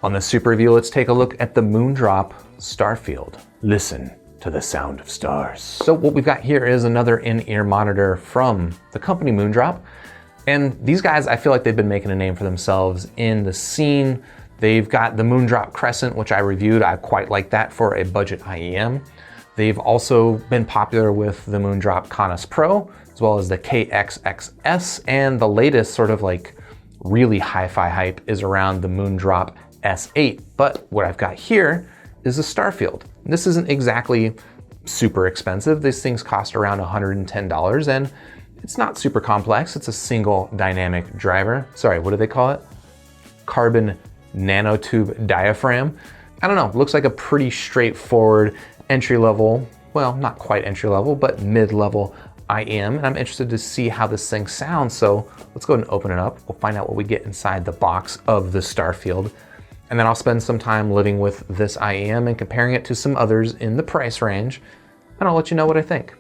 On this super review, let's take a look at the Moondrop Starfield. Listen to the sound of stars. So what we've got here is another in-ear monitor from the company Moondrop. And these guys, I feel like they've been making a name for themselves in the scene. They've got the Moondrop Crescent, which I reviewed. I quite like that for a budget IEM. They've also been popular with the Moondrop Conus Pro, as well as the KXXS, and the latest sort of like really hi-fi hype is around the Moondrop S8. But what I've got here is a Starfield. This isn't exactly super expensive. These things cost around $110, and it's not super complex. It's a single dynamic driver. Sorry, what do they call it? Carbon nanotube diaphragm. I don't know, looks like a pretty straightforward entry-level, well, not quite entry-level, but mid-level IEM, and I'm interested to see how this thing sounds, so let's go ahead and open it up. We'll find out what we get inside the box of the Starfield, and then I'll spend some time living with this IEM and comparing it to some others in the price range, and I'll let you know what I think.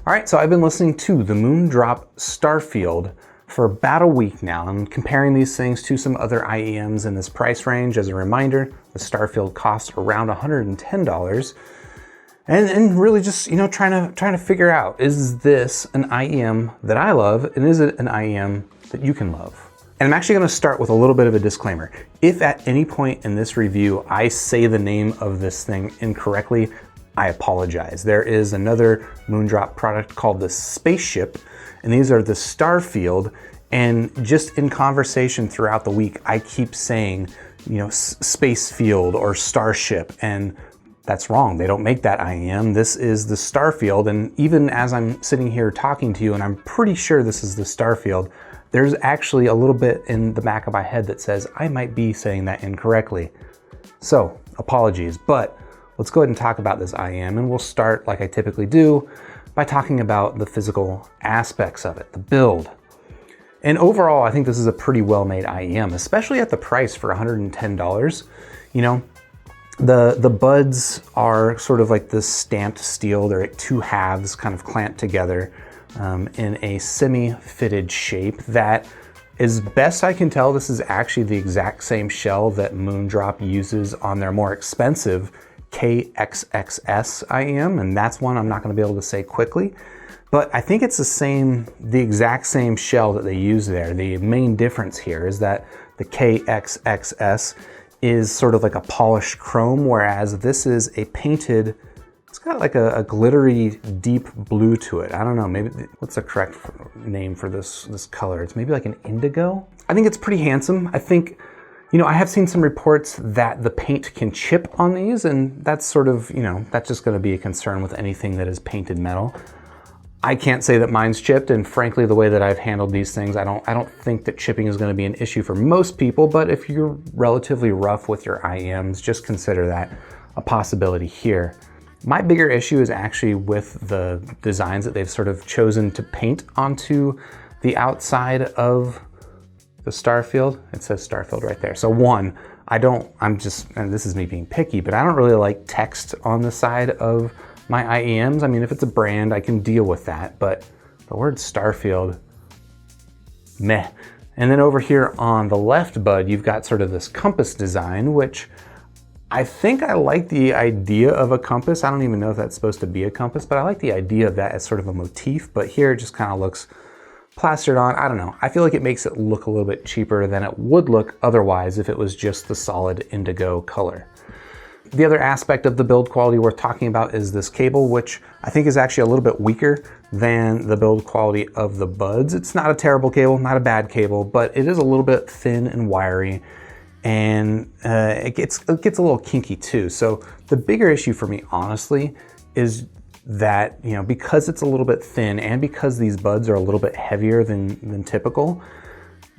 All right, so I've been listening to the Moondrop Starfield for about a week now. I'm comparing these things to some other IEMs in this price range. As a reminder, the Starfield costs around $110. And really just, you know, trying to figure out, is this an IEM that I love, and is it an IEM that you can love? And I'm actually gonna start with a little bit of a disclaimer. If at any point in this review I say the name of this thing incorrectly, I apologize. There is another Moondrop product called the Spaceship, and these are the Starfield. And just in conversation throughout the week, I keep saying, you know, Space Field or Starship, and that's wrong. They don't make that IEM. This is the Starfield, and even as I'm sitting here talking to you, and I'm pretty sure this is the Starfield, there's actually a little bit in the back of my head that says I might be saying that incorrectly. So, apologies, but let's go ahead and talk about this IEM, and we'll start, like I typically do, by talking about the physical aspects of it, the build. And overall, I think this is a pretty well-made IEM, especially at the price for $110. You know, the buds are sort of like this stamped steel. They're at two halves kind of clamped together. in a semi-fitted shape that, as best I can tell, this is actually the exact same shell that Moondrop uses on their more expensive KXXS IEM, and that's one I'm not going to be able to say quickly. But I think it's the exact same shell that they use there. The main difference here is that the KXXS is sort of like a polished chrome, whereas this is a painted, it's got like a glittery deep blue to it. I don't know, maybe, what's the correct name for this color? It's maybe like an indigo? I think it's pretty handsome. I think, you know, I have seen some reports that the paint can chip on these, and that's sort of, you know, that's just gonna be a concern with anything that is painted metal. I can't say that mine's chipped, and frankly, the way that I've handled these things, I don't think that chipping is gonna be an issue for most people, but if you're relatively rough with your IEMs, just consider that a possibility here. My bigger issue is actually with the designs that they've sort of chosen to paint onto the outside of the Starfield. It says Starfield right there. So one, and this is me being picky, but I don't really like text on the side of my IEMs. I mean, if it's a brand, I can deal with that, but the word Starfield, meh. And then over here on the left bud, you've got sort of this compass design, which I think I like the idea of a compass. I don't even know if that's supposed to be a compass, but I like the idea of that as sort of a motif, but here it just kind of looks plastered on. I don't know. I feel like it makes it look a little bit cheaper than it would look otherwise if it was just the solid indigo color. The other aspect of the build quality worth talking about is this cable, which I think is actually a little bit weaker than the build quality of the buds. It's not a terrible cable, not a bad cable, but it is a little bit thin and wiry, and it gets a little kinky too. So the bigger issue for me, honestly, is that, you know, because it's a little bit thin and because these buds are a little bit heavier than typical,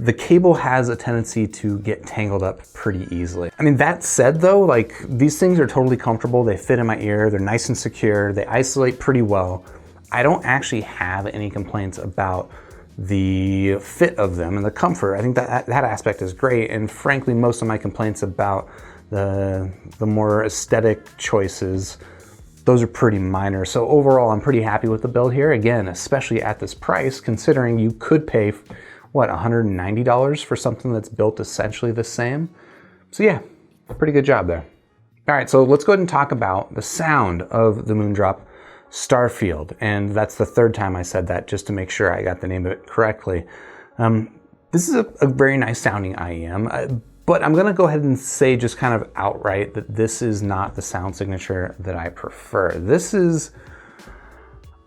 the cable has a tendency to get tangled up pretty easily. I mean, that said though, like, these things are totally comfortable. They fit in my ear, they're nice and secure, they isolate pretty well. I don't actually have any complaints about the fit of them and the comfort. I think that aspect is great, and frankly, most of my complaints about the more aesthetic choices, those are pretty minor. So overall, I'm pretty happy with the build here. Again, especially at this price, considering you could pay, what, $190 for something that's built essentially the same? So yeah, pretty good job there. All right, so let's go ahead and talk about the sound of the Moondrop Starfield, and that's the third time I said that, just to make sure I got the name of it correctly. This is a very nice sounding IEM, but I'm gonna go ahead and say just kind of outright that this is not the sound signature that I prefer. This is,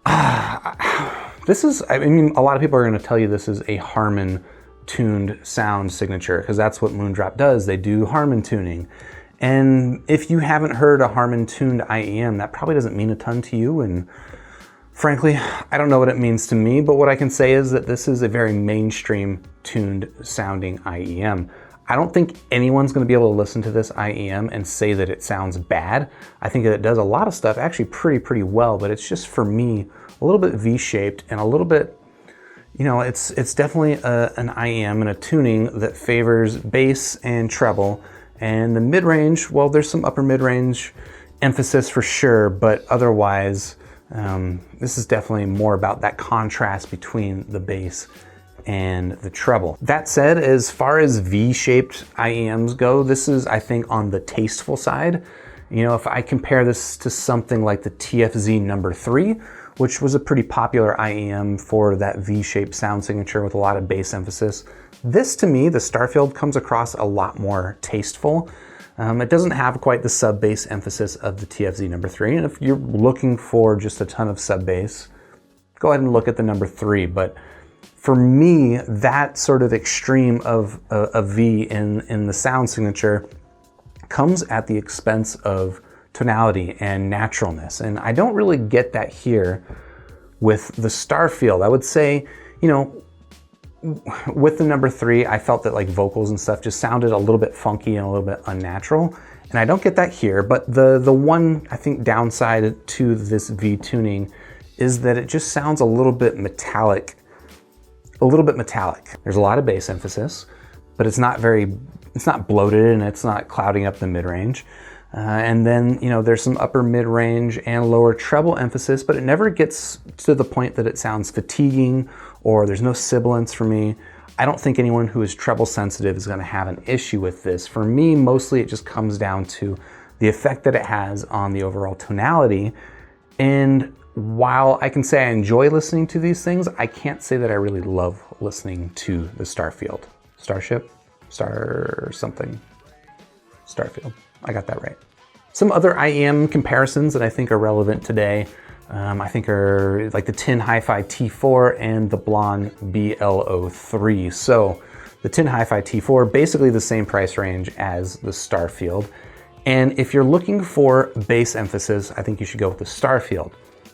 I mean, a lot of people are gonna tell you this is a Harman tuned sound signature, because that's what Moondrop does. They do Harman tuning. And if you haven't heard a Harman tuned IEM, that probably doesn't mean a ton to you. And frankly, I don't know what it means to me, but what I can say is that this is a very mainstream tuned sounding IEM. I don't think anyone's gonna be able to listen to this IEM and say that it sounds bad. I think that it does a lot of stuff actually pretty well, but it's just, for me, a little bit V-shaped and a little bit, you know, it's definitely an IEM and a tuning that favors bass and treble. And the mid-range, well, there's some upper mid-range emphasis for sure, but otherwise, this is definitely more about that contrast between the bass and the treble. That said, as far as V-shaped IEMs go, this is, I think, on the tasteful side. You know, if I compare this to something like the TFZ number 3, which was a pretty popular IEM for that V-shaped sound signature with a lot of bass emphasis, this, to me, the Starfield, comes across a lot more tasteful. It doesn't have quite the sub bass emphasis of the TFZ number 3, and if you're looking for just a ton of sub bass, go ahead and look at the number 3. But for me, that sort of extreme of a V in the sound signature comes at the expense of tonality and naturalness, and I don't really get that here with the Starfield. I would say, you know, with the number 3, I felt that like vocals and stuff just sounded a little bit funky and a little bit unnatural, and I don't get that here. But the one, I think, downside to this V tuning is that it just sounds a little bit metallic. There's a lot of bass emphasis, but it's not bloated and it's not clouding up the mid-range. And then, you know, there's some upper mid-range and lower treble emphasis, but it never gets to the point that it sounds fatiguing or there's no sibilance for me. I don't think anyone who is treble sensitive is gonna have an issue with this. For me, mostly it just comes down to the effect that it has on the overall tonality. And while I can say I enjoy listening to these things, I can't say that I really love listening to the Starfield. Starship? Star something. Starfield. I got that right. Some other IEM comparisons that I think are relevant today, I think are like the Tin Hi-Fi T4 and the BLON BLO3. So the Tin Hi-Fi T4, basically the same price range as the Starfield. And if you're looking for bass emphasis, I think you should go with the Starfield.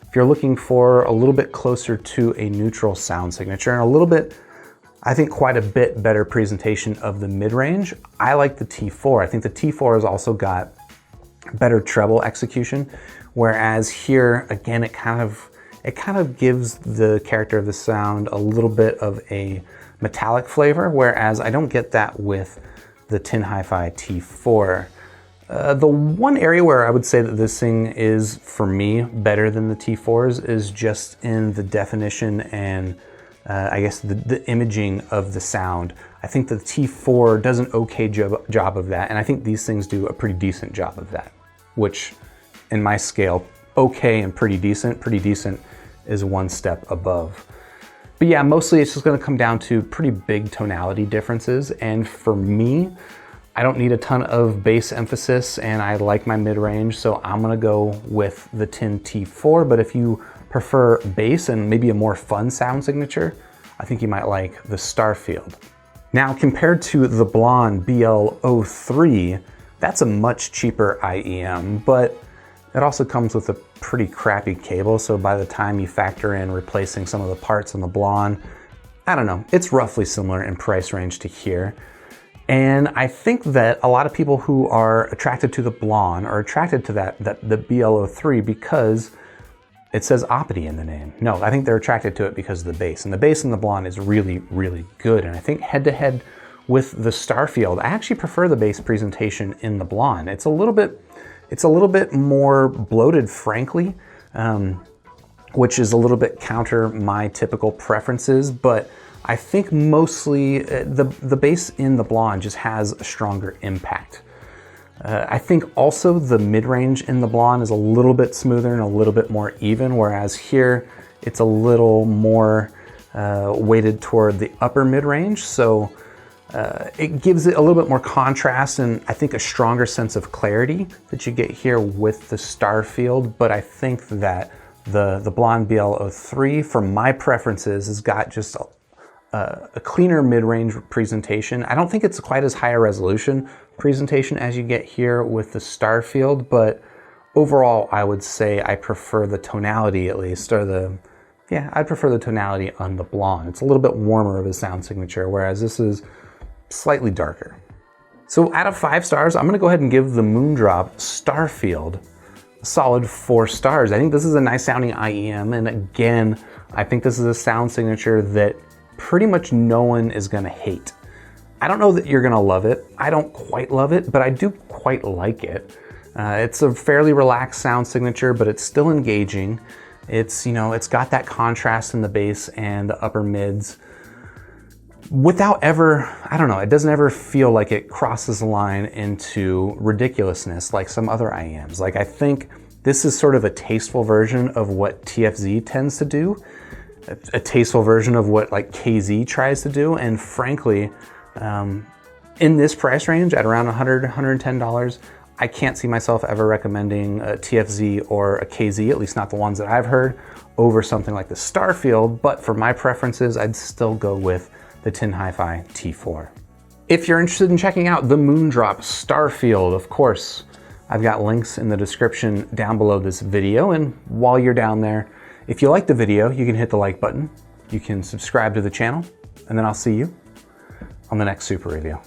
If you're looking for a little bit closer to a neutral sound signature and a little bit, I think quite a bit better presentation of the mid-range, I like the T4. I think the T4 has also got better treble execution, whereas here, again, it kind of gives the character of the sound a little bit of a metallic flavor, whereas I don't get that with the Tin Hi-Fi T4. The one area where I would say that this thing is, for me, better than the T4s is just in the definition and I guess the imaging of the sound. I think the T4 does an okay job of that, and I think these things do a pretty decent job of that, which in my scale, okay and pretty decent is one step above. But yeah, mostly it's just gonna come down to pretty big tonality differences, and for me, I don't need a ton of bass emphasis and I like my mid-range, so I'm gonna go with the Tin T4, but if you prefer bass and maybe a more fun sound signature, I think you might like the Starfield. Now, compared to the BLON BLO3, that's a much cheaper IEM, but it also comes with a pretty crappy cable, so by the time you factor in replacing some of the parts on the BLON, I don't know, it's roughly similar in price range to here. And I think that a lot of people who are attracted to the BLON are attracted to the BLO3 because it says Opti in the name. No, I think they're attracted to it because of the bass. And the bass in the BLON is really, really good. And I think head-to-head with the Starfield, I actually prefer the bass presentation in the BLON. It's a little bit more bloated, frankly, which is a little bit counter my typical preferences, but I think mostly the bass in the BLON just has a stronger impact. I think also the mid-range in the BLON is a little bit smoother and a little bit more even, whereas here it's a little more weighted toward the upper mid-range. So it gives it a little bit more contrast and I think a stronger sense of clarity that you get here with the Starfield. But I think that the BLON BLO3, for my preferences, has got just a cleaner mid-range presentation. I don't think it's quite as high a resolution presentation as you get here with the Starfield, but overall I would say I prefer the tonality, at least, or I prefer the tonality on the BLON. It's a little bit warmer of a sound signature, whereas this is slightly darker. So out of 5 stars, I'm gonna go ahead and give the Moondrop Starfield a solid 4 stars. I think this is a nice sounding IEM, and again, I think this is a sound signature that pretty much no one is gonna hate. I don't know that you're gonna love it. I don't quite love it, but I do quite like it. It's a fairly relaxed sound signature, but it's still engaging. It's got that contrast in the bass and the upper mids without ever, I don't know, it doesn't ever feel like it crosses the line into ridiculousness like some other IEMs. Like, I think this is sort of a tasteful version of what TFZ tends to do, a tasteful version of what like KZ tries to do, and frankly, in this price range at around $100, $110, I can't see myself ever recommending a TFZ or a KZ, at least not the ones that I've heard, over something like the Starfield, but for my preferences, I'd still go with the Tin Hi-Fi T4. If you're interested in checking out the Moondrop Starfield, of course, I've got links in the description down below this video, and while you're down there, if you like the video, you can hit the like button, you can subscribe to the channel, and then I'll see you on the next Super Review.